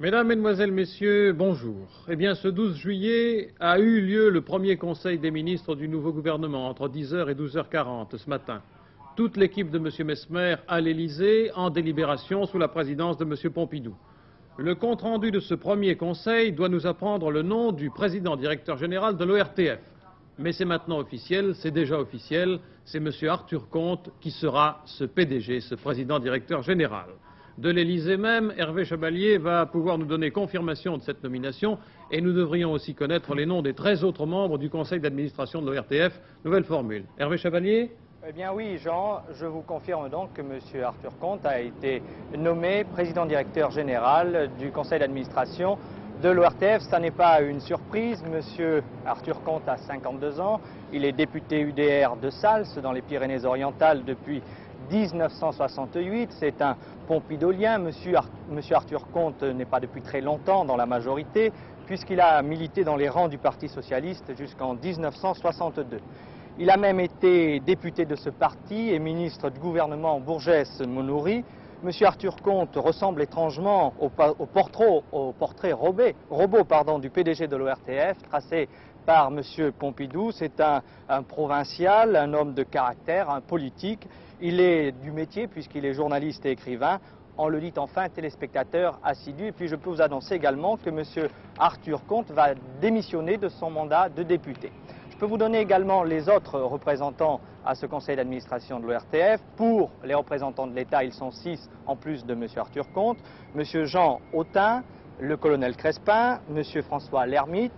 Mesdames, Mesdemoiselles, Messieurs, bonjour. Eh bien, ce 12 juillet a eu lieu le premier conseil des ministres du nouveau gouvernement, entre 10h et 12h40 ce matin. Toute l'équipe de M. Messmer à l'Élysée, en délibération sous la présidence de M. Pompidou. Le compte-rendu de ce premier conseil doit nous apprendre le nom du président directeur général de l'ORTF. Mais c'est maintenant officiel, c'est déjà officiel, c'est M. Arthur Comte qui sera ce PDG, ce président directeur général. De l'Élysée même, Hervé Chabalier va pouvoir nous donner confirmation de cette nomination et nous devrions aussi connaître les noms des 13 autres membres du conseil d'administration de l'ORTF. Nouvelle formule. Hervé Chabalier? Eh bien oui, Jean, je vous confirme donc que M. Arthur Comte a été nommé président directeur général du conseil d'administration de l'ORTF. Ça n'est pas une surprise. M. Arthur Comte a 52 ans. Il est député UDR de Sals dans les Pyrénées-Orientales depuis 1968, c'est un pompidolien. Monsieur Arthur Comte n'est pas depuis très longtemps dans la majorité, puisqu'il a milité dans les rangs du Parti socialiste jusqu'en 1962. Il a même été député de ce parti et ministre du gouvernement Bourgès-Monouri. Monsieur Arthur Comte ressemble étrangement au portrait robot du PDG de l'ORTF, tracé par M. Pompidou. C'est un provincial, un homme de caractère, un politique. Il est du métier puisqu'il est journaliste et écrivain. On le dit enfin, téléspectateur assidu. Et puis je peux vous annoncer également que M. Arthur Comte va démissionner de son mandat de député. Je peux vous donner également les autres représentants à ce conseil d'administration de l'ORTF. Pour les représentants de l'État, ils sont 6 en plus de M. Arthur Comte. M. Jean Autain, le colonel Crespin, M. François Lermite,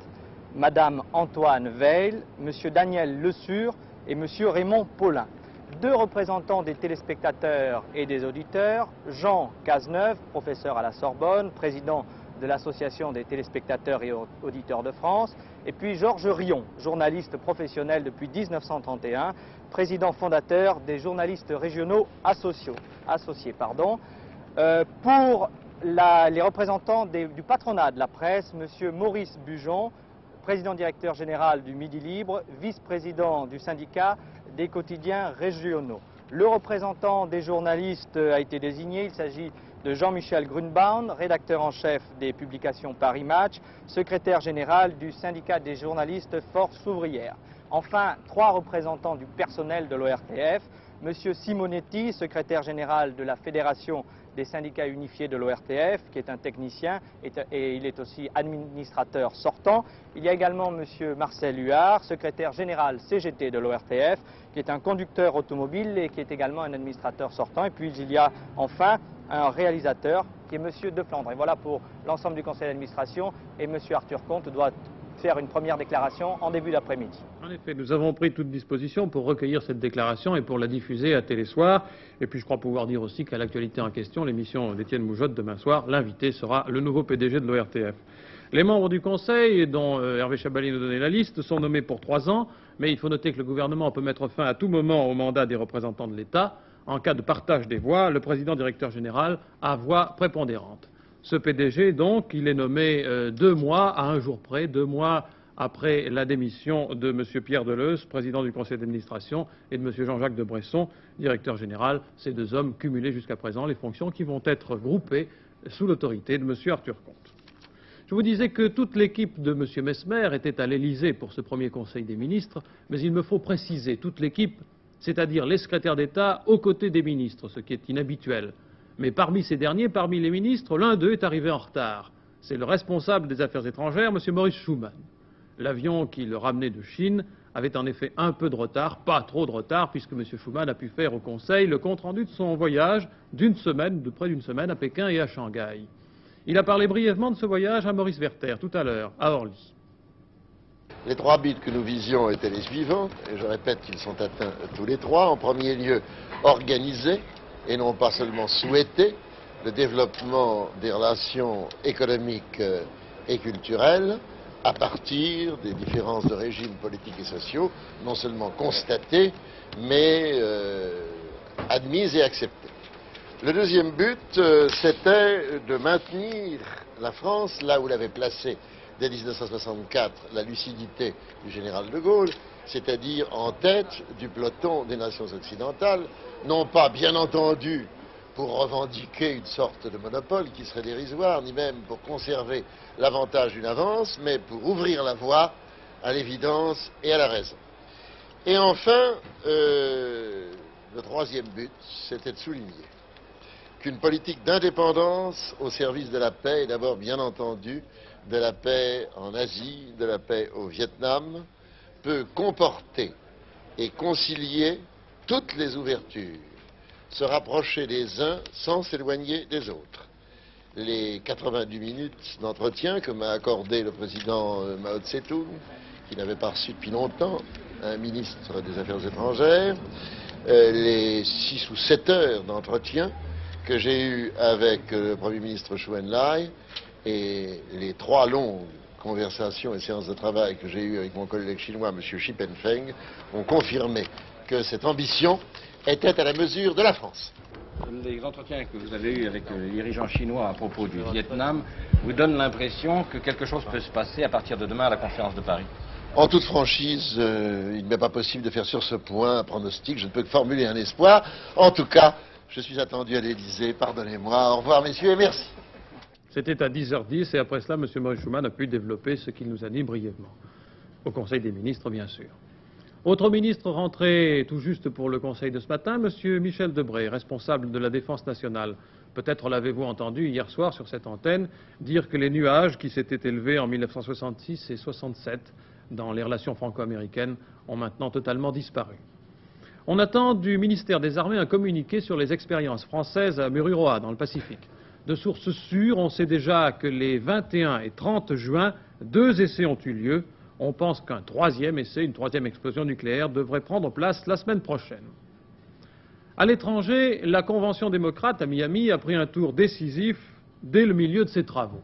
Mme Antoine Veil, M. Daniel Lesur et M. Raymond Paulin. 2 représentants des téléspectateurs et des auditeurs, Jean Cazeneuve, professeur à la Sorbonne, président de l'Association des téléspectateurs et auditeurs de France, et puis Georges Rion, journaliste professionnel depuis 1931, président fondateur des journalistes régionaux associés. Pour les représentants du patronat de la presse, M. Maurice Bujon, président directeur général du Midi Libre, vice-président du syndicat des quotidiens régionaux. Le représentant des journalistes a été désigné, il s'agit de Jean-Michel Grunbaum, rédacteur en chef des publications Paris Match, secrétaire général du syndicat des journalistes Force ouvrière. Enfin, 3 représentants du personnel de l'ORTF, M. Simonetti, secrétaire général de la Fédération des syndicats unifiés de l'ORTF, qui est un technicien et il est aussi administrateur sortant. Il y a également M. Marcel Huard, secrétaire général CGT de l'ORTF, qui est un conducteur automobile et qui est également un administrateur sortant. Et puis il y a enfin un réalisateur qui est M. De Flandre. Et voilà pour l'ensemble du conseil d'administration et M. Arthur Comte doit faire une première déclaration en début d'après-midi. En effet, nous avons pris toute disposition pour recueillir cette déclaration et pour la diffuser à Télésoir. Et puis je crois pouvoir dire aussi qu'à l'actualité en question, l'émission d'Étienne Moujotte demain soir, l'invité sera le nouveau PDG de l'ORTF. Les membres du Conseil, dont Hervé Chabalier nous donnait la liste, sont nommés pour 3 ans, mais il faut noter que le gouvernement peut mettre fin à tout moment au mandat des représentants de l'État. En cas de partage des voix, le président directeur général a voix prépondérante. Ce PDG, donc, il est nommé 2 mois à un jour près, 2 mois après la démission de M. Pierre Deleuze, président du conseil d'administration, et de M. Jean-Jacques de Bresson, directeur général. Ces 2 hommes cumulaient jusqu'à présent les fonctions qui vont être groupées sous l'autorité de M. Arthur Comte. Je vous disais que toute l'équipe de M. Messmer était à l'Élysée pour ce premier conseil des ministres, mais il me faut préciser toute l'équipe, c'est-à-dire les secrétaires d'État aux côtés des ministres, ce qui est inhabituel. Mais parmi ces derniers, parmi les ministres, l'un d'eux est arrivé en retard. C'est le responsable des affaires étrangères, M. Maurice Schumann. L'avion qui le ramenait de Chine avait en effet un peu de retard, pas trop de retard, puisque M. Schumann a pu faire au Conseil le compte-rendu de son voyage de près d'une semaine à Pékin et à Shanghai. Il a parlé brièvement de ce voyage à Maurice Werther tout à l'heure, à Orly. Les 3 buts que nous visions étaient les suivants, et je répète qu'ils sont atteints tous les 3. En premier lieu, organiser, et non pas seulement souhaiter, le développement des relations économiques et culturelles à partir des différences de régimes politiques et sociaux, non seulement constatées, mais admises et acceptées. Le deuxième but, c'était de maintenir la France là où l'avait placée dès 1964 la lucidité du général de Gaulle, c'est-à-dire en tête du peloton des nations occidentales, non pas bien entendu pour revendiquer une sorte de monopole qui serait dérisoire, ni même pour conserver l'avantage d'une avance, mais pour ouvrir la voie à l'évidence et à la raison. Et enfin, le troisième but, c'était de souligner qu'une politique d'indépendance au service de la paix, et d'abord bien entendu de la paix en Asie, de la paix au Vietnam, peut comporter et concilier toutes les ouvertures, se rapprocher des uns sans s'éloigner des autres. Les 90 minutes d'entretien que m'a accordé le président Mao Tse-tung, qui n'avait pas reçu depuis longtemps un ministre des Affaires étrangères, les 6 ou 7 heures d'entretien que j'ai eu avec le Premier ministre Chou En-lai et les 3 longues conversations et séances de travail que j'ai eues avec mon collègue chinois, M. Xi Jinping, ont confirmé que cette ambition était à la mesure de la France. Les entretiens que vous avez eus avec les dirigeants chinois à propos du Vietnam vous donnent l'impression que quelque chose peut se passer à partir de demain à la conférence de Paris? En toute franchise, il ne m'est pas possible de faire sur ce point un pronostic. Je ne peux que formuler un espoir. En tout cas, je suis attendu à l'Élysée. Pardonnez-moi. Au revoir, messieurs, et merci. C'était à 10h10 et après cela, M. Maurice Schumann a pu développer ce qu'il nous a dit brièvement. Au Conseil des ministres, bien sûr. Autre ministre rentré tout juste pour le Conseil de ce matin, M. Michel Debré, responsable de la Défense nationale. Peut-être l'avez-vous entendu hier soir sur cette antenne dire que les nuages qui s'étaient élevés en 1966 et 67 dans les relations franco-américaines ont maintenant totalement disparu. On attend du ministère des Armées un communiqué sur les expériences françaises à Mururoa, dans le Pacifique. De sources sûres, on sait déjà que les 21 et 30 juin, 2 essais ont eu lieu. On pense qu'un 3e essai, une 3e explosion nucléaire, devrait prendre place la semaine prochaine. À l'étranger, la Convention démocrate à Miami a pris un tour décisif dès le milieu de ses travaux.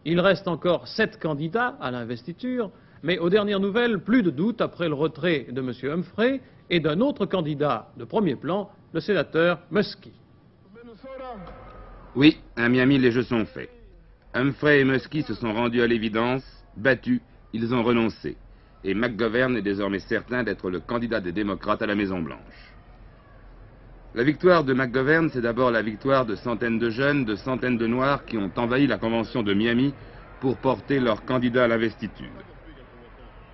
Il reste encore 7 candidats à l'investiture, mais aux dernières nouvelles, plus de doute après le retrait de M. Humphrey et d'un autre candidat de premier plan, le sénateur Muskie. Oui, à Miami, les jeux sont faits. Humphrey et Muskie se sont rendus à l'évidence, battus, ils ont renoncé. Et McGovern est désormais certain d'être le candidat des démocrates à la Maison-Blanche. La victoire de McGovern, c'est d'abord la victoire de centaines de jeunes, de centaines de Noirs qui ont envahi la convention de Miami pour porter leur candidat à l'investiture.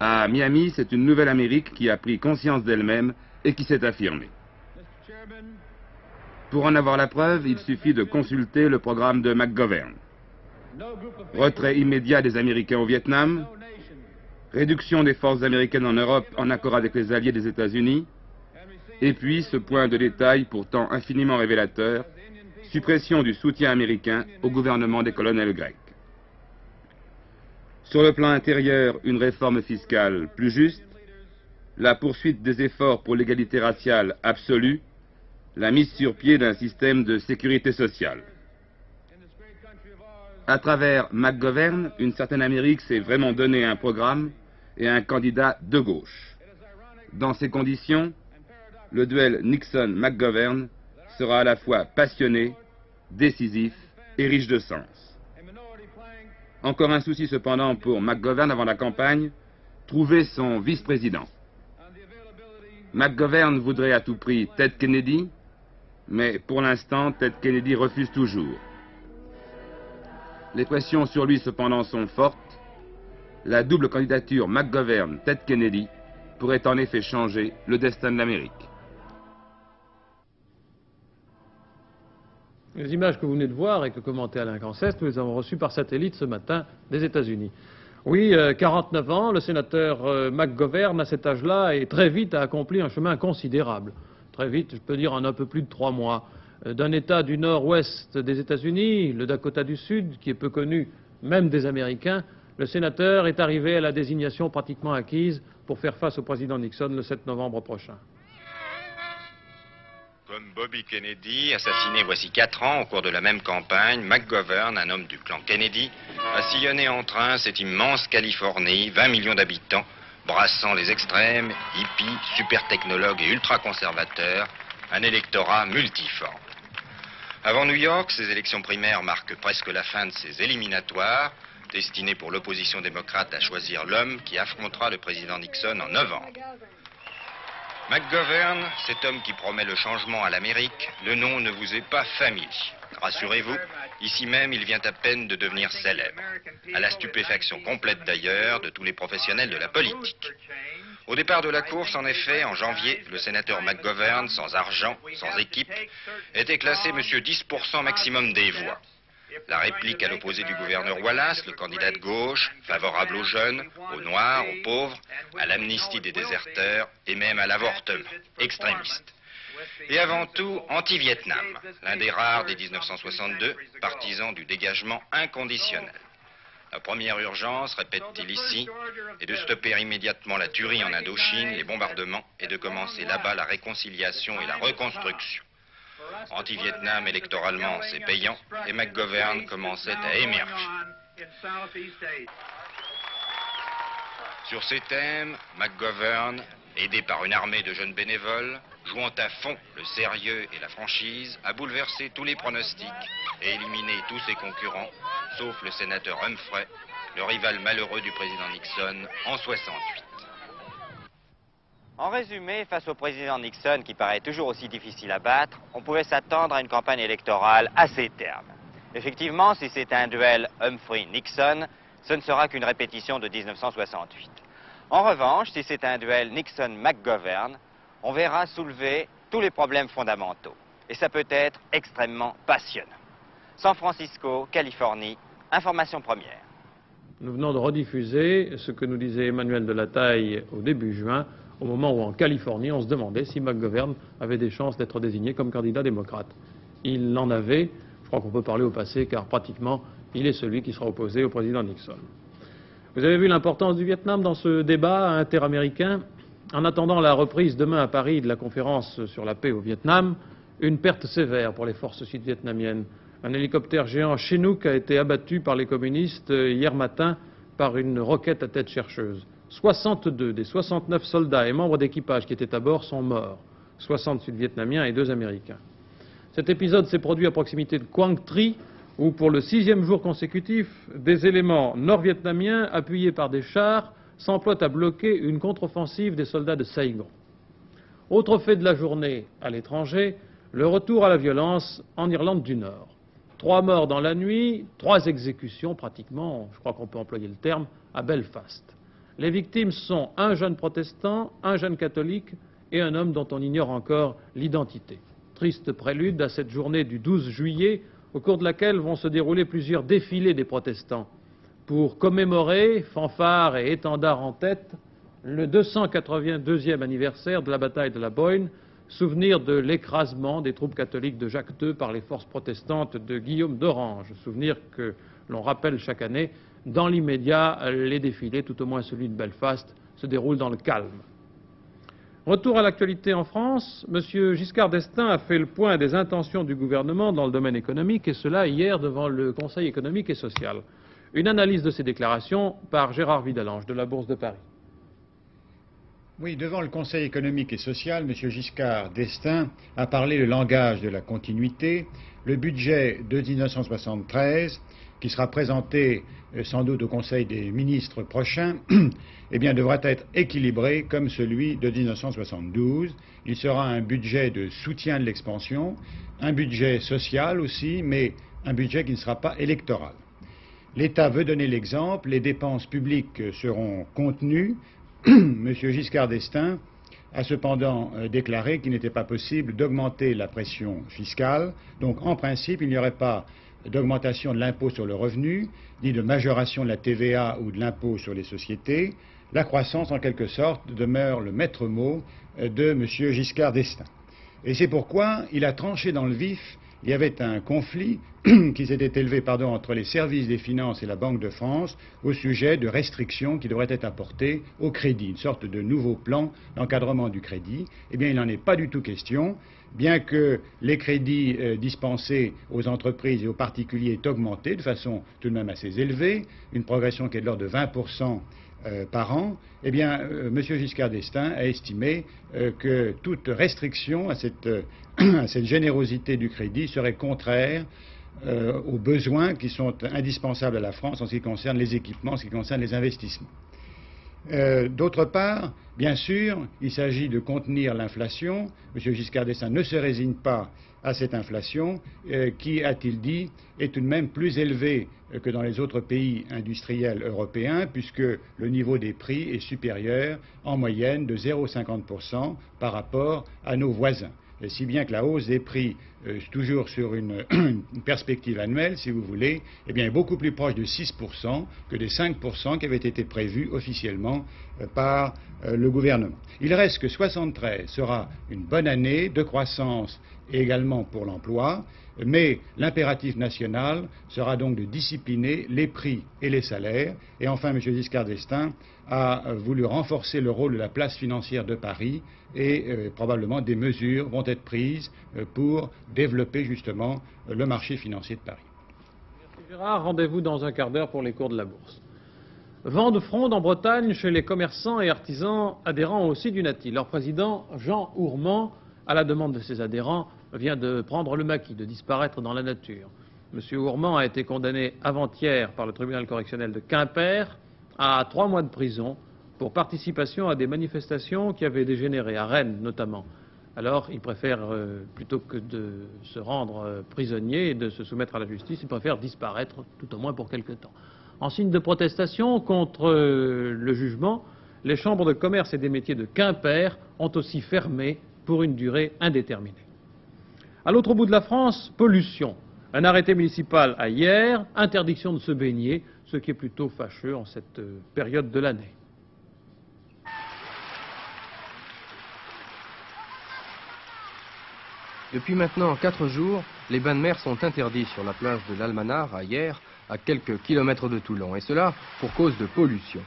À Miami, c'est une nouvelle Amérique qui a pris conscience d'elle-même et qui s'est affirmée. Pour en avoir la preuve, il suffit de consulter le programme de McGovern. Retrait immédiat des Américains au Vietnam, réduction des forces américaines en Europe en accord avec les alliés des États-Unis, et puis ce point de détail pourtant infiniment révélateur, suppression du soutien américain au gouvernement des colonels grecs. Sur le plan intérieur, une réforme fiscale plus juste, la poursuite des efforts pour l'égalité raciale absolue, la mise sur pied d'un système de sécurité sociale. À travers McGovern, une certaine Amérique s'est vraiment donné un programme et un candidat de gauche. Dans ces conditions, le duel Nixon-McGovern sera à la fois passionné, décisif et riche de sens. Encore un souci cependant pour McGovern avant la campagne, trouver son vice-président. McGovern voudrait à tout prix Ted Kennedy, mais pour l'instant, Ted Kennedy refuse toujours. Les pressions sur lui cependant sont fortes. La double candidature McGovern-Ted Kennedy pourrait en effet changer le destin de l'Amérique. Les images que vous venez de voir et que commentait Alain Canceste, nous les avons reçues par satellite ce matin des États-Unis. Oui, 49 ans, le sénateur McGovern, à cet âge-là, et très vite a accompli un chemin considérable. Très vite, je peux dire en un peu plus de 3 mois. D'un État du nord-ouest des États-Unis, le Dakota du Sud, qui est peu connu même des Américains, le sénateur est arrivé à la désignation pratiquement acquise pour faire face au président Nixon le 7 novembre prochain. Comme Bobby Kennedy, assassiné voici 4 ans au cours de la même campagne, McGovern, un homme du clan Kennedy, a sillonné en train cette immense Californie, 20 millions d'habitants, brassant les extrêmes, hippies, super technologues et ultra-conservateurs, un électorat multiforme. Avant New York, ces élections primaires marquent presque la fin de ces éliminatoires, destinées pour l'opposition démocrate à choisir l'homme qui affrontera le président Nixon en novembre. McGovern, cet homme qui promet le changement à l'Amérique, le nom ne vous est pas familier. Rassurez-vous, ici même, il vient à peine de devenir célèbre. À la stupéfaction complète d'ailleurs de tous les professionnels de la politique. Au départ de la course, en effet, en janvier, le sénateur McGovern, sans argent, sans équipe, était classé monsieur 10% maximum des voix. La réplique à l'opposé du gouverneur Wallace, le candidat de gauche, favorable aux jeunes, aux noirs, aux pauvres, à l'amnistie des déserteurs et même à l'avortement, extrémiste. Et avant tout, anti-Vietnam, l'un des rares des 1962 partisans du dégagement inconditionnel. La première urgence, répète-t-il ici, est de stopper immédiatement la tuerie en Indochine, les bombardements, et de commencer là-bas la réconciliation et la reconstruction. Anti-Vietnam électoralement, c'est payant, et McGovern commençait à émerger. Sur ces thèmes, McGovern, aidé par une armée de jeunes bénévoles, jouant à fond le sérieux et la franchise, a bouleversé tous les pronostics et éliminé tous ses concurrents, sauf le sénateur Humphrey, le rival malheureux du président Nixon, en 68. En résumé, face au président Nixon, qui paraît toujours aussi difficile à battre, on pouvait s'attendre à une campagne électorale assez terne. Effectivement, si c'est un duel Humphrey-Nixon, ce ne sera qu'une répétition de 1968. En revanche, si c'est un duel Nixon-McGovern, on verra soulever tous les problèmes fondamentaux. Et ça peut être extrêmement passionnant. San Francisco, Californie, information première. Nous venons de rediffuser ce que nous disait Emmanuel Delataille au début juin, au moment où en Californie, on se demandait si McGovern avait des chances d'être désigné comme candidat démocrate. Il en avait, je crois qu'on peut parler au passé, car pratiquement, il est celui qui sera opposé au président Nixon. Vous avez vu l'importance du Vietnam dans ce débat interaméricain. En attendant la reprise demain à Paris de la conférence sur la paix au Vietnam, une perte sévère pour les forces sud-vietnamiennes. Un hélicoptère géant Chinook a été abattu par les communistes hier matin par une roquette à tête chercheuse. 62 des 69 soldats et membres d'équipage qui étaient à bord sont morts, 60 sud-vietnamiens et 2 américains. Cet épisode s'est produit à proximité de Quang Tri, où pour le 6e jour consécutif, des éléments nord-vietnamiens appuyés par des chars s'emploient à bloquer une contre-offensive des soldats de Saigon. Autre fait de la journée à l'étranger, le retour à la violence en Irlande du Nord. 3 morts dans la nuit, 3 exécutions pratiquement, je crois qu'on peut employer le terme, à Belfast. Les victimes sont un jeune protestant, un jeune catholique et un homme dont on ignore encore l'identité. Triste prélude à cette journée du 12 juillet, au cours de laquelle vont se dérouler plusieurs défilés des protestants pour commémorer, fanfares et étendards en tête, le 282e anniversaire de la bataille de la Boyne, souvenir de l'écrasement des troupes catholiques de Jacques II par les forces protestantes de Guillaume d'Orange, souvenir que l'on rappelle chaque année. Dans l'immédiat, les défilés, tout au moins celui de Belfast, se déroulent dans le calme. Retour à l'actualité en France, M. Giscard d'Estaing a fait le point des intentions du gouvernement dans le domaine économique, et cela hier devant le Conseil économique et social. Une analyse de ces déclarations par Gérard Vidalange de la Bourse de Paris. Oui, devant le Conseil économique et social, M. Giscard d'Estaing a parlé le langage de la continuité. Le budget de 1973, qui sera présenté sans doute au Conseil des ministres prochain, eh bien, devra être équilibré comme celui de 1972. Il sera un budget de soutien de l'expansion, un budget social aussi, mais un budget qui ne sera pas électoral. L'État veut donner l'exemple, les dépenses publiques seront contenues. M. Giscard d'Estaing a cependant déclaré qu'il n'était pas possible d'augmenter la pression fiscale. Donc, en principe, il n'y aurait pas d'augmentation de l'impôt sur le revenu, ni de majoration de la TVA ou de l'impôt sur les sociétés. La croissance, en quelque sorte, demeure le maître mot de M. Giscard d'Estaing. Et c'est pourquoi il a tranché dans le vif. Il y avait un conflit qui s'était élevé entre les services des finances et la Banque de France au sujet de restrictions qui devraient être apportées au crédit, une sorte de nouveau plan d'encadrement du crédit. Eh bien, il n'en est pas du tout question. Bien que les crédits dispensés aux entreprises et aux particuliers aient augmenté de façon tout de même assez élevée, une progression qui est de l'ordre de 20% par an, eh bien, M. Giscard d'Estaing a estimé que toute restriction à cette générosité du crédit serait contraire aux besoins qui sont indispensables à la France en ce qui concerne les équipements, en ce qui concerne les investissements. D'autre part, bien sûr, il s'agit de contenir l'inflation. M. Giscard d'Estaing ne se résigne pas à cette inflation qui, a-t-il dit, est tout de même plus élevée que dans les autres pays industriels européens, puisque le niveau des prix est supérieur en moyenne de 0,50% par rapport à nos voisins. Si bien que la hausse des prix, toujours sur une perspective annuelle, si vous voulez, eh bien, est beaucoup plus proche de 6% que des 5% qui avaient été prévus officiellement par le gouvernement. Il reste que 73 sera une bonne année de croissance et également pour l'emploi, mais l'impératif national sera donc de discipliner les prix et les salaires. Et enfin, M. Giscard d'Estaing a voulu renforcer le rôle de la place financière de Paris et probablement des mesures vont être prises pour développer justement le marché financier de Paris. Merci Gérard, rendez-vous dans un quart d'heure pour les cours de la bourse. Vent de fronde en Bretagne chez les commerçants et artisans adhérents aussi du NATI. Leur président, Jean Ourmand, à la demande de ses adhérents, vient de prendre le maquis, de disparaître dans la nature. M. Ourmand a été condamné avant-hier par le tribunal correctionnel de Quimper à 3 mois de prison pour participation à des manifestations qui avaient dégénéré, à Rennes notamment. Alors il préfère, plutôt que de se rendre prisonnier et de se soumettre à la justice, il préfère disparaître, tout au moins pour quelque temps. En signe de protestation contre le jugement, les chambres de commerce et des métiers de Quimper ont aussi fermé pour une durée indéterminée. À l'autre bout de la France, pollution. Un arrêté municipal à hier, interdiction de se baigner, ce qui est plutôt fâcheux en cette période de l'année. Depuis maintenant 4 jours, les bains de mer sont interdits sur la plage de l'Almanar à hier, à quelques kilomètres de Toulon, et cela pour cause de pollution.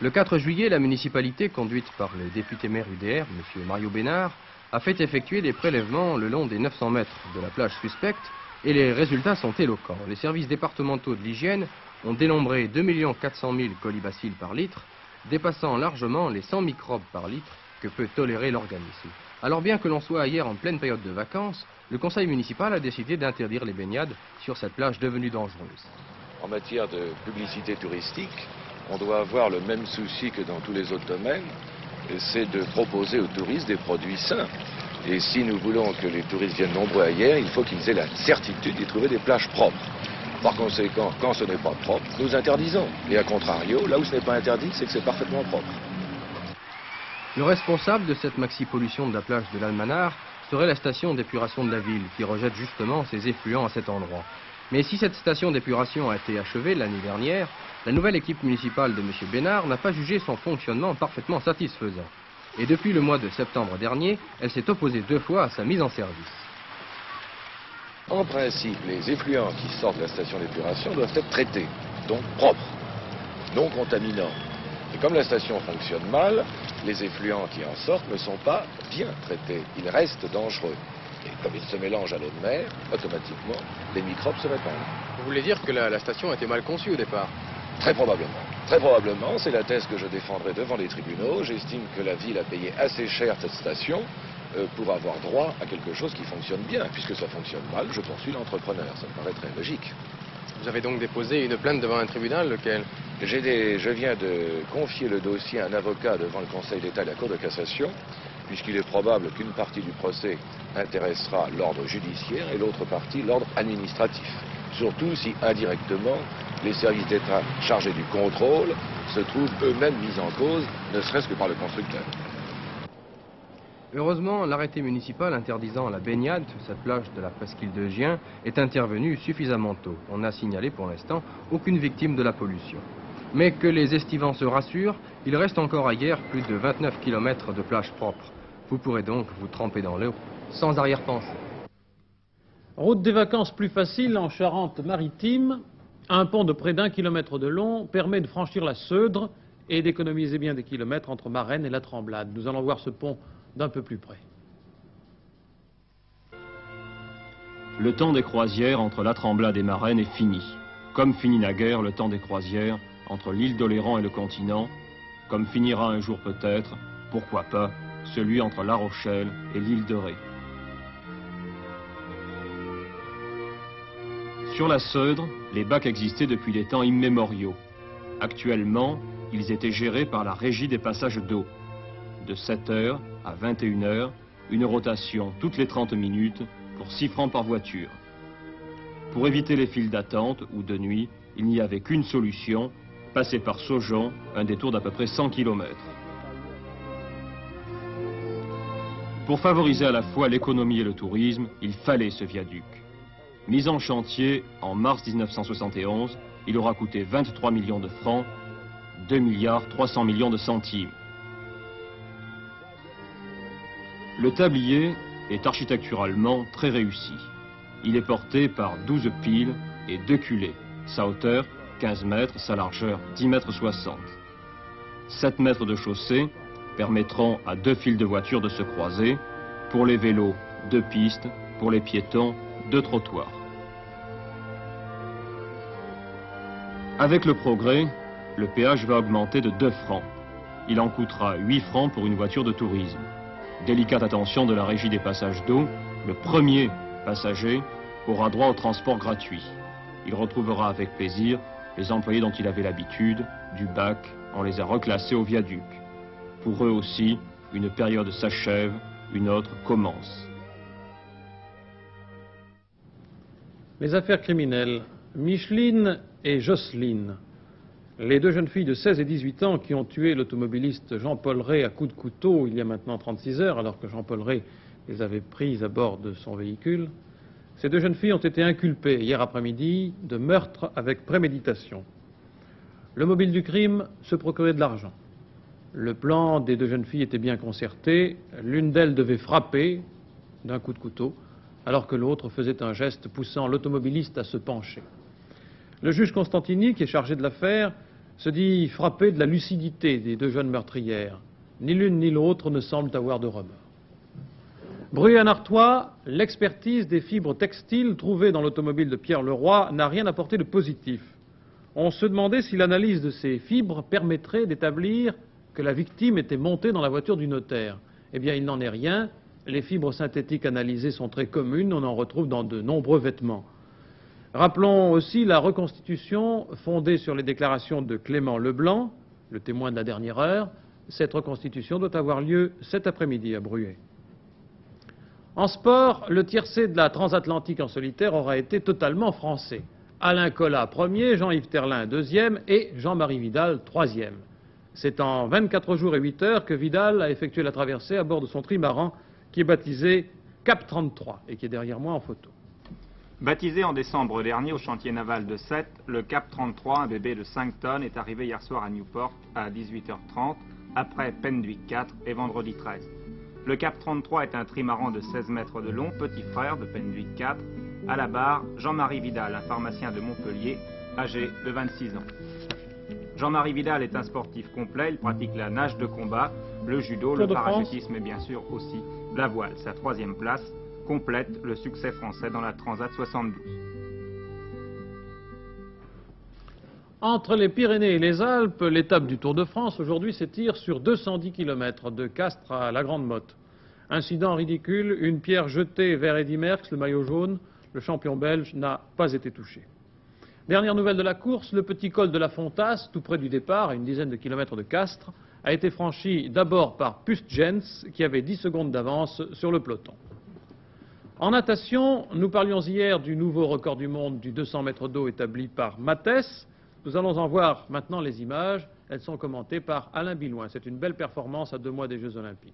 Le 4 juillet, la municipalité, conduite par le député maire UDR, M. Mario Bénard, a fait effectuer des prélèvements le long des 900 mètres de la plage suspecte, et les résultats sont éloquents. Les services départementaux de l'hygiène ont dénombré 2 400 000 colibacilles par litre, dépassant largement les 100 microbes par litre que peut tolérer l'organisme. Alors bien que l'on soit hier en pleine période de vacances, le conseil municipal a décidé d'interdire les baignades sur cette plage devenue dangereuse. En matière de publicité touristique, on doit avoir le même souci que dans tous les autres domaines, c'est de proposer aux touristes des produits sains. Et si nous voulons que les touristes viennent nombreux ailleurs, il faut qu'ils aient la certitude d'y trouver des plages propres. Par conséquent, quand ce n'est pas propre, nous interdisons. Et à contrario, là où ce n'est pas interdit, c'est que c'est parfaitement propre. Le responsable de cette maxi-pollution de la plage de l'Almanar serait la station d'épuration de la ville, qui rejette justement ses effluents à cet endroit. Mais si cette station d'épuration a été achevée l'année dernière, la nouvelle équipe municipale de M. Bénard n'a pas jugé son fonctionnement parfaitement satisfaisant. Et depuis le mois de septembre dernier, elle s'est opposée 2 fois à sa mise en service. En principe, les effluents qui sortent de la station d'épuration doivent être traités, donc propres, non contaminants. Et comme la station fonctionne mal, les effluents qui en sortent ne sont pas bien traités, ils restent dangereux. Et comme ils se mélangent à l'eau de mer, automatiquement, les microbes se répandent. Vous voulez dire que la station était mal conçue au départ? Très probablement. Très probablement, c'est la thèse que je défendrai devant les tribunaux. J'estime que la ville a payé assez cher cette station pour avoir droit à quelque chose qui fonctionne bien. Puisque ça fonctionne mal, je poursuis l'entrepreneur. Ça me paraît très logique. Vous avez donc déposé une plainte devant un tribunal, lequel? Je viens de confier le dossier à un avocat devant le Conseil d'État et la Cour de cassation, puisqu'il est probable qu'une partie du procès intéressera l'ordre judiciaire et l'autre partie l'ordre administratif. Surtout si, indirectement, les services d'État chargés du contrôle se trouvent eux-mêmes mis en cause, ne serait-ce que par le constructeur. Heureusement, l'arrêté municipal interdisant la baignade sur cette plage de la presqu'île de Gien est intervenu suffisamment tôt. On n'a signalé pour l'instant aucune victime de la pollution. Mais que les estivants se rassurent, il reste encore ailleurs plus de 29 km de plages propres. Vous pourrez donc vous tremper dans l'eau sans arrière-pensée. Route des vacances plus facile en Charente-Maritime. Un pont de près d'1 kilomètre de long permet de franchir la Seudre et d'économiser bien des kilomètres entre Marennes et la Tremblade. Nous allons voir ce pont d'un peu plus près. Le temps des croisières entre la Tremblade et Marennes est fini. Comme finit naguère le temps des croisières entre l'île d'Oléran et le continent, comme finira un jour peut-être, pourquoi pas, celui entre La Rochelle et l'île de Ré. Sur la Seudre, les bacs existaient depuis des temps immémoriaux. Actuellement, ils étaient gérés par la Régie des passages d'eau. De 7h à 21h, une rotation toutes les 30 minutes pour 6 francs par voiture. Pour éviter les files d'attente ou de nuit, il n'y avait qu'une solution, passer par Saujon, un détour d'à peu près 100 km. Pour favoriser à la fois l'économie et le tourisme, il fallait ce viaduc. Mis en chantier en mars 1971, il aura coûté 23 millions de francs, 2 milliards 300 millions de centimes. Le tablier est architecturalement très réussi. Il est porté par 12 piles et 2 culées. Sa hauteur, 15 mètres, sa largeur, 10 mètres 60. 7 mètres de chaussée permettront à 2 files de voitures de se croiser. Pour les vélos, 2 pistes. Pour les piétons, 2 trottoirs. Avec le progrès, le péage va augmenter de 2 francs. Il en coûtera 8 francs pour une voiture de tourisme. Délicate attention de la Régie des passages d'eau, le premier passager aura droit au transport gratuit. Il retrouvera avec plaisir les employés dont il avait l'habitude, du bac, on les a reclassés au viaduc. Pour eux aussi, une période s'achève, une autre commence. Les affaires criminelles. Micheline et Jocelyne, les 2 jeunes filles de 16 et 18 ans qui ont tué l'automobiliste Jean-Paul Ray à coups de couteau il y a maintenant 36 heures, alors que Jean-Paul Ray les avait prises à bord de son véhicule, ces 2 jeunes filles ont été inculpées hier après-midi de meurtre avec préméditation. Le mobile du crime se procurait de l'argent. Le plan des 2 jeunes filles était bien concerté. L'une d'elles devait frapper d'un coup de couteau, alors que l'autre faisait un geste poussant l'automobiliste à se pencher. Le juge Constantini, qui est chargé de l'affaire, se dit frappé de la lucidité des 2 jeunes meurtrières. Ni l'une ni l'autre ne semblent avoir de remords. Bruy en Artois, l'expertise des fibres textiles trouvées dans l'automobile de Pierre Leroy n'a rien apporté de positif. On se demandait si l'analyse de ces fibres permettrait d'établir que la victime était montée dans la voiture du notaire. Eh bien, il n'en est rien. Les fibres synthétiques analysées sont très communes, on en retrouve dans de nombreux vêtements. Rappelons aussi la reconstitution fondée sur les déclarations de Clément Leblanc, le témoin de la dernière heure. Cette reconstitution doit avoir lieu cet après-midi à Bruay. En sport, le tiercé de la transatlantique en solitaire aura été totalement français. Alain Collat, premier, Jean-Yves Terlin, deuxième et Jean-Marie Vidal, troisième. C'est en 24 jours et 8 heures que Vidal a effectué la traversée à bord de son trimaran qui est baptisé Cap 33 et qui est derrière moi en photo. Baptisé en décembre dernier au chantier naval de Sète, le Cap 33, un bébé de 5 tonnes, est arrivé hier soir à Newport à 18h30, après Penduick 4 et vendredi 13. Le Cap 33 est un trimaran de 16 mètres de long, petit frère de Penduick 4. À la barre, Jean-Marie Vidal, un pharmacien de Montpellier, âgé de 26 ans. Jean-Marie Vidal est un sportif complet, il pratique la nage de combat, le judo, le parachutisme et bien sûr aussi la voile. Sa 3e place complète le succès français dans la Transat 72. Entre les Pyrénées et les Alpes, l'étape du Tour de France aujourd'hui s'étire sur 210 km de Castres à la Grande Motte. Incident ridicule, une pierre jetée vers Eddy Merckx, le maillot jaune, le champion belge n'a pas été touché. Dernière nouvelle de la course, le petit col de la Fontasse, tout près du départ, à une dizaine de kilomètres de Castres, a été franchi d'abord par Pust Jens, qui avait 10 secondes d'avance sur le peloton. En natation, nous parlions hier du nouveau record du monde du 200 mètres d'eau établi par Mathès. Nous allons en voir maintenant les images. Elles sont commentées par Alain Bilouin. C'est une belle performance à 2 mois des Jeux Olympiques.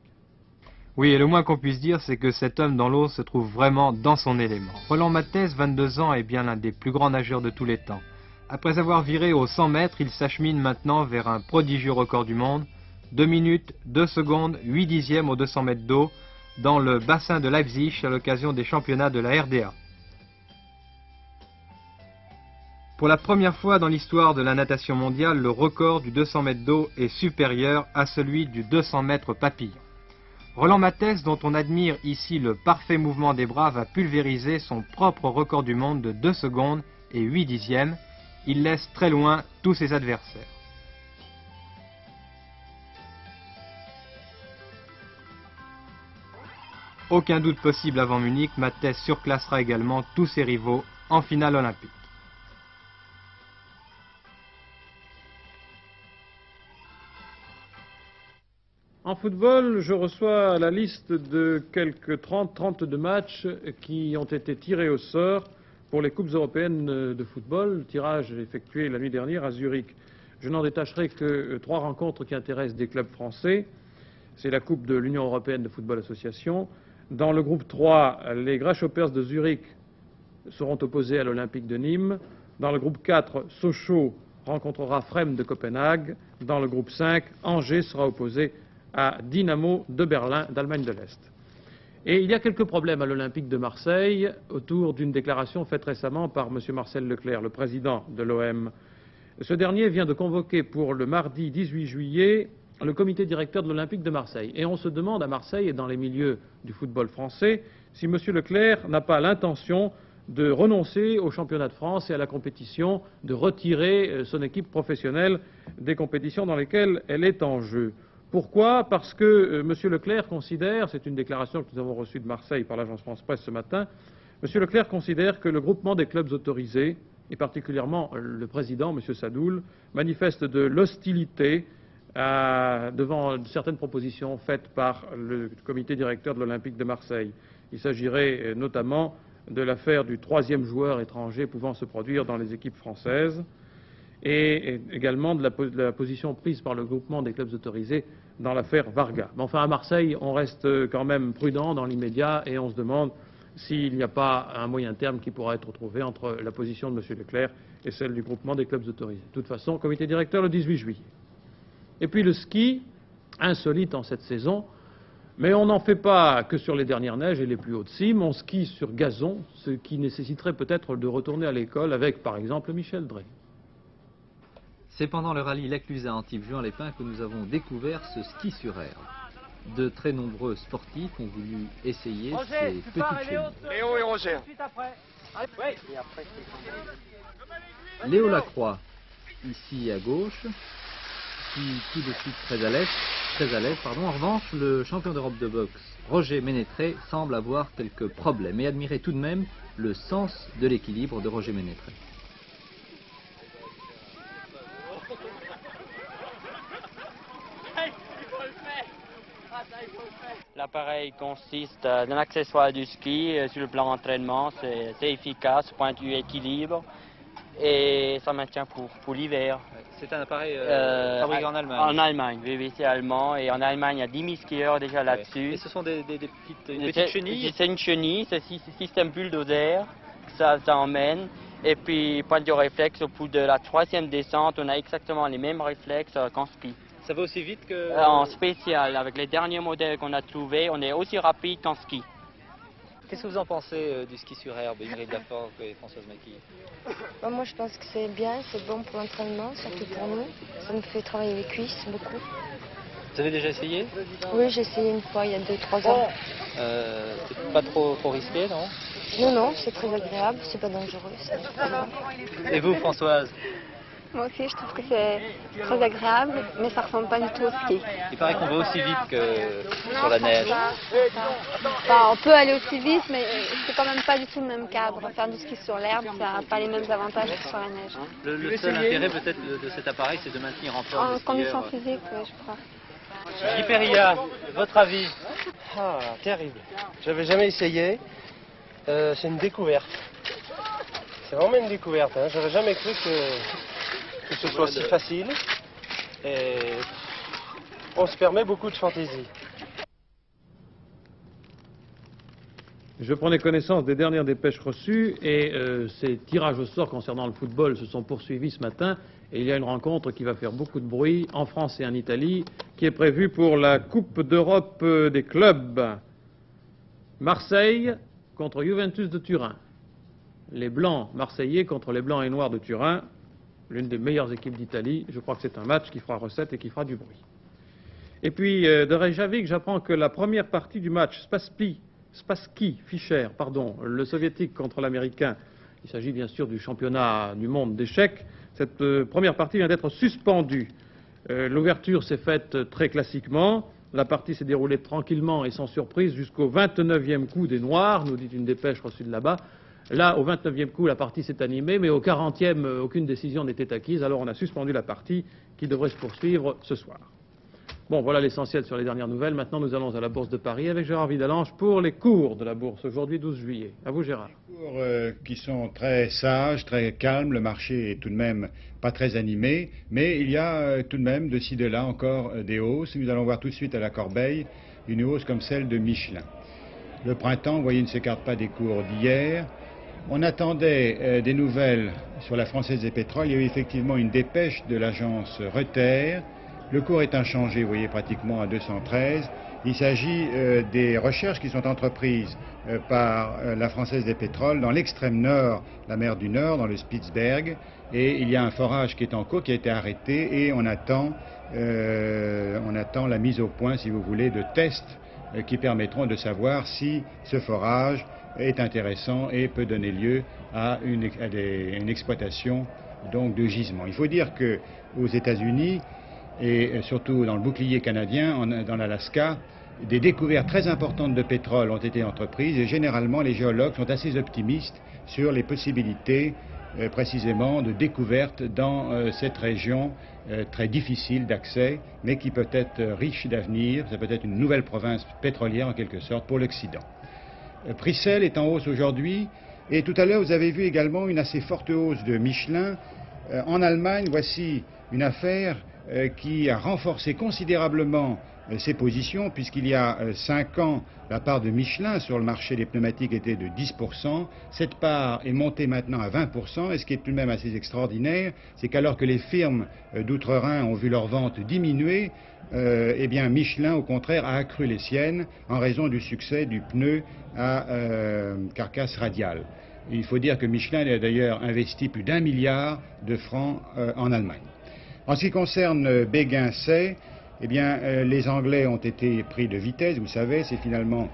Oui, et le moins qu'on puisse dire, c'est que cet homme dans l'eau se trouve vraiment dans son élément. Roland Mathès, 22 ans, est bien l'un des plus grands nageurs de tous les temps. Après avoir viré aux 100 mètres, il s'achemine maintenant vers un prodigieux record du monde. 2 minutes, 2 secondes, 8 dixièmes aux 200 mètres d'eau dans le bassin de Leipzig à l'occasion des championnats de la RDA. Pour la première fois dans l'histoire de la natation mondiale, le record du 200 mètres d'eau est supérieur à celui du 200 mètres papillon. Roland Mathès, dont on admire ici le parfait mouvement des bras, va pulvériser son propre record du monde de 2 secondes et 8 dixièmes. Il laisse très loin tous ses adversaires. Aucun doute possible avant Munich, Mathès surclassera également tous ses rivaux en finale olympique. En football, je reçois la liste de quelques 32 matchs qui ont été tirés au sort pour les Coupes européennes de football, tirage effectué la nuit dernière à Zurich. Je n'en détacherai que 3 rencontres qui intéressent des clubs français. C'est la Coupe de l'Union européenne de football association. Dans le groupe 3, les Grasshoppers de Zurich seront opposés à l'Olympique de Nîmes. Dans le groupe 4, Sochaux rencontrera Frême de Copenhague. Dans le groupe 5, Angers sera opposé à Dynamo de Berlin d'Allemagne de l'Est. Et il y a quelques problèmes à l'Olympique de Marseille autour d'une déclaration faite récemment par M. Marcel Leclerc, le président de l'OM. Ce dernier vient de convoquer pour le mardi 18 juillet le comité directeur de l'Olympique de Marseille. Et on se demande à Marseille et dans les milieux du football français si M. Leclerc n'a pas l'intention de renoncer au championnat de France et à la compétition, de retirer son équipe professionnelle des compétitions dans lesquelles elle est en jeu. Pourquoi? Parce que M. Leclerc considère, c'est une déclaration que nous avons reçue de Marseille par l'agence France-Presse ce matin, M. Leclerc considère que le groupement des clubs autorisés, et particulièrement le président, M. Sadoul, manifeste de l'hostilité devant certaines propositions faites par le comité directeur de l'Olympique de Marseille. Il s'agirait notamment de l'affaire du 3e joueur étranger pouvant se produire dans les équipes françaises et également de la position prise par le groupement des clubs autorisés dans l'affaire Varga. Mais enfin, à Marseille, on reste quand même prudent dans l'immédiat et on se demande s'il n'y a pas un moyen terme qui pourra être trouvé entre la position de M. Leclerc et celle du groupement des clubs autorisés. De toute façon, comité directeur le 18 juillet. Et puis le ski, insolite en cette saison, mais on n'en fait pas que sur les dernières neiges et les plus hautes cimes, on skie sur gazon, ce qui nécessiterait peut-être de retourner à l'école avec, par exemple, Michel Drey. C'est pendant le rallye Laclusa Antibes-Juan-les-Pins que nous avons découvert ce ski sur herbe. De très nombreux sportifs ont voulu essayer ces petites chenilles. Léo et Roger. Léo Lacroix, ici à gauche, qui tout de suite très à l'aise. En revanche, le champion d'Europe de boxe, Roger Ménétré, semble avoir quelques problèmes et admirer tout de même le sens de l'équilibre de Roger Ménétré. L'appareil consiste d'un accessoire du ski sur le plan d'entraînement, c'est efficace, pointu, équilibre et ça maintient pour l'hiver. C'est un appareil fabriqué en Allemagne. En Allemagne, oui, c'est allemand et en Allemagne il y a 10 000 skieurs déjà là-dessus. Et ce sont des petites chenilles? C'est une chenille, c'est système bulldozer, ça emmène. Et puis point de réflexe, au bout de la 3e descente, on a exactement les mêmes réflexes qu'en ski. Ça va aussi vite que... En spécial, avec les derniers modèles qu'on a trouvés, on est aussi rapide qu'en ski. Qu'est-ce que vous en pensez du ski sur herbe, Ingrid Lafort et Françoise Maquille? Moi je pense que c'est bien, c'est bon pour l'entraînement, surtout pour nous. Ça nous fait travailler les cuisses beaucoup. Vous avez déjà essayé? Oui, j'ai essayé une fois il y a 2-3 ans. C'est pas trop risqué, non? Non, c'est très agréable, c'est pas dangereux. Et vous, Françoise? Moi aussi, je trouve que c'est très agréable, mais ça ressemble pas du tout au ski. Il paraît qu'on va aussi vite que sur la neige. Enfin, on peut aller aussi vite, mais c'est quand même pas du tout le même cadre. Faire du ski sur l'herbe, ça n'a pas les mêmes avantages que sur la neige. Le seul intérêt peut-être de cet appareil, c'est de maintenir en forme. En condition physique, oui, je crois. Guy Perilla, votre avis? Terrible. J'avais jamais essayé. C'est une découverte. C'est vraiment une découverte. J'aurais jamais cru que ce soit si facile. Et on se permet beaucoup de fantaisie. Je prenais connaissance des dernières dépêches reçues et ces tirages au sort concernant le football se sont poursuivis ce matin. Et il y a une rencontre qui va faire beaucoup de bruit en France et en Italie qui est prévue pour la Coupe d'Europe des clubs. Marseille contre Juventus de Turin. Les Blancs marseillais contre les Blancs et Noirs de Turin, l'une des meilleures équipes d'Italie. Je crois que c'est un match qui fera recette et qui fera du bruit. Et puis, de Reykjavik, j'apprends que la première partie du match Spassky Fischer, le soviétique contre l'américain, il s'agit bien sûr du championnat du monde d'échecs, cette première partie vient d'être suspendue. L'ouverture s'est faite très classiquement. La partie s'est déroulée tranquillement et sans surprise jusqu'au 29e coup des Noirs, nous dit une dépêche reçue de là-bas. Là, au 29e coup, la partie s'est animée, mais au 40e, aucune décision n'était acquise, alors on a suspendu la partie qui devrait se poursuivre ce soir. Bon, voilà l'essentiel sur les dernières nouvelles. Maintenant, nous allons à la Bourse de Paris avec Gérard Vidalange pour les cours de la Bourse, aujourd'hui 12 juillet. À vous, Gérard. Les cours qui sont très sages, très calmes. Le marché est tout de même pas très animé, mais il y a tout de même de ci de là encore des hausses. Nous allons voir tout de suite à la corbeille une hausse comme celle de Michelin. Le printemps, vous voyez, ne s'écarte pas des cours d'hier. On attendait des nouvelles sur la Française des Pétroles. Il y a eu effectivement une dépêche de l'agence Reuters. Le cours est inchangé, vous voyez, pratiquement à 213. Il s'agit des recherches qui sont entreprises par la Française des Pétroles dans l'extrême nord, la mer du Nord, dans le Spitzberg. Et il y a un forage qui est en cours, qui a été arrêté, et on attend la mise au point, si vous voulez, de tests qui permettront de savoir si ce forage est intéressant et peut donner lieu à une exploitation donc, de gisement. Il faut dire qu'aux États-Unis, et surtout dans le bouclier canadien, dans l'Alaska, des découvertes très importantes de pétrole ont été entreprises et généralement les géologues sont assez optimistes sur les possibilités précisément de découverte dans cette région très difficile d'accès, mais qui peut être riche d'avenir. Ça peut être une nouvelle province pétrolière en quelque sorte pour l'Occident. Pricel est en hausse aujourd'hui et tout à l'heure vous avez vu également une assez forte hausse de Michelin. En Allemagne, voici une affaire qui a renforcé considérablement ses positions, puisqu'il y a 5 ans, la part de Michelin sur le marché des pneumatiques était de 10%. Cette part est montée maintenant à 20%, et ce qui est tout de même assez extraordinaire, c'est qu'alors que les firmes d'outre-Rhin ont vu leurs ventes diminuer, eh bien Michelin, au contraire, a accru les siennes en raison du succès du pneu à carcasse radiale. Il faut dire que Michelin a d'ailleurs investi plus d'1 milliard de francs en Allemagne. En ce qui concerne Béguin-Say, eh bien, les Anglais ont été pris de vitesse, vous savez, c'est finalement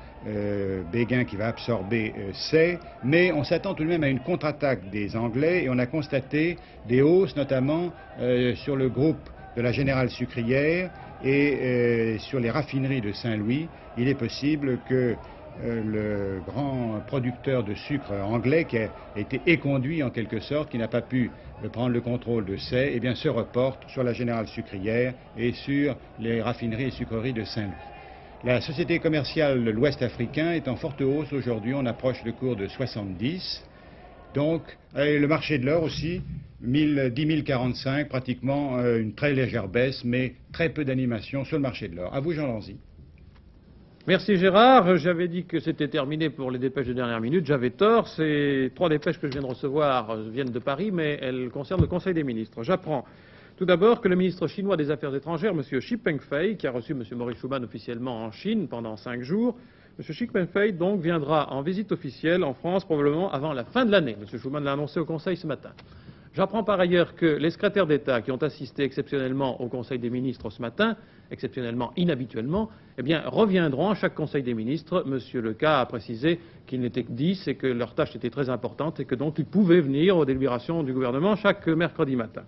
Béguin qui va absorber Say, mais on s'attend tout de même à une contre-attaque des Anglais et on a constaté des hausses, notamment sur le groupe de la Générale Sucrière et sur les raffineries de Saint-Louis. Il est possible que le grand producteur de sucre anglais, qui a été éconduit en quelque sorte, qui n'a pas pu prendre le contrôle de Say, eh bien, se reporte sur la Générale Sucrière et sur les raffineries et sucreries de Saint-Louis. La société commerciale de l'Ouest africain est en forte hausse aujourd'hui, on approche le cours de 70. Donc, le marché de l'or aussi, 10 045, pratiquement une très légère baisse, mais très peu d'animation sur le marché de l'or. À vous, Jean Lanzy. Merci Gérard. J'avais dit que c'était terminé pour les dépêches de dernière minute. J'avais tort. Ces 3 dépêches que je viens de recevoir viennent de Paris, mais elles concernent le Conseil des ministres. J'apprends tout d'abord que le ministre chinois des Affaires étrangères, M. Xi Pengfei, qui a reçu M. Maurice Schumann officiellement en Chine pendant 5 jours, M. Xi Pengfei donc viendra en visite officielle en France probablement avant la fin de l'année. M. Schumann l'a annoncé au Conseil ce matin. J'apprends par ailleurs que les secrétaires d'État qui ont assisté exceptionnellement au Conseil des ministres ce matin, exceptionnellement, inhabituellement, eh bien, reviendront à chaque Conseil des ministres. M. Lecas a précisé qu'ils n'étaient que 10 et que leur tâche était très importante et que donc ils pouvaient venir aux délibérations du gouvernement chaque mercredi matin.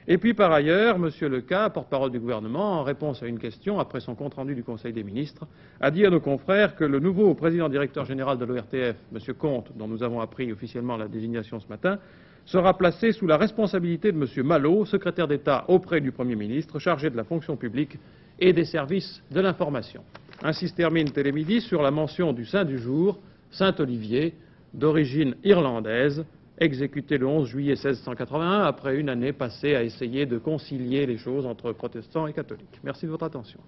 Et puis par ailleurs, M. Lecas, porte-parole du gouvernement, en réponse à une question après son compte-rendu du Conseil des ministres, a dit à nos confrères que le nouveau président-directeur général de l'ORTF, M. Comte, dont nous avons appris officiellement la désignation ce matin, sera placé sous la responsabilité de M. Malot, secrétaire d'État auprès du Premier ministre, chargé de la fonction publique et des services de l'information. Ainsi se termine Télémidi sur la mention du saint du jour, Saint-Olivier, d'origine irlandaise, exécuté le 11 juillet 1681 après une année passée à essayer de concilier les choses entre protestants et catholiques. Merci de votre attention.